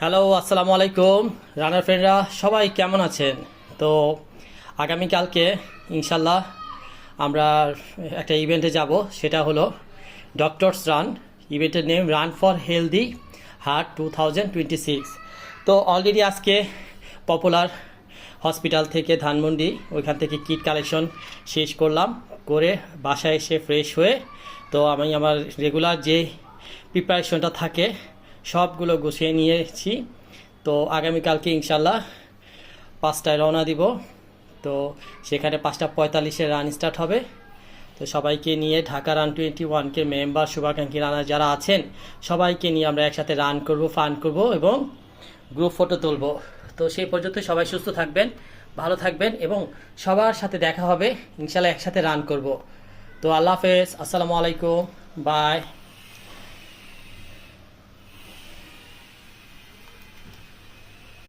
Hello, আসসালামু আলাইকুম রানার ফ্রেন্ডরা, সবাই কেমন আছেন? তো আগামীকালকে ইনশাল্লাহ আমরা একটা ইভেন্টে যাব, সেটা হলো ডক্টরস রান। ইভেন্টের name run for healthy heart 2026। তো অলরেডি আজকে পপুলার হসপিটাল থেকে ধানমন্ডি ওইখান থেকে কিট কালেকশন শেষ করলাম, করে বাসায় এসে ফ্রেশ হয়ে তো আমি আমার রেগুলার যে প্রিপারেশনটা থাকে সবগুলো গুছিয়ে নিয়েছি। তো আগামীকালকে ইনশাল্লাহ 5টায় রওনা দিব। তো সেখানে 5:45-এ রান স্টার্ট হবে। তো সবাইকে নিয়ে ঢাকা রান 21-কে মেম্বার শুভাকাঙ্ক্ষী রানার যারা আছেন সবাইকে নিয়ে আমরা একসাথে রান করব, ফান করব এবং গ্রুপ ফটো তুলব। তো সেই পর্যন্ত সবাই সুস্থ থাকবেন, ভালো থাকবেন এবং সবার সাথে দেখা হবে ইনশাল্লাহ, একসাথে রান করব। তো আল্লাহ হাফেজ, আসসালামু আলাইকুম, বাই।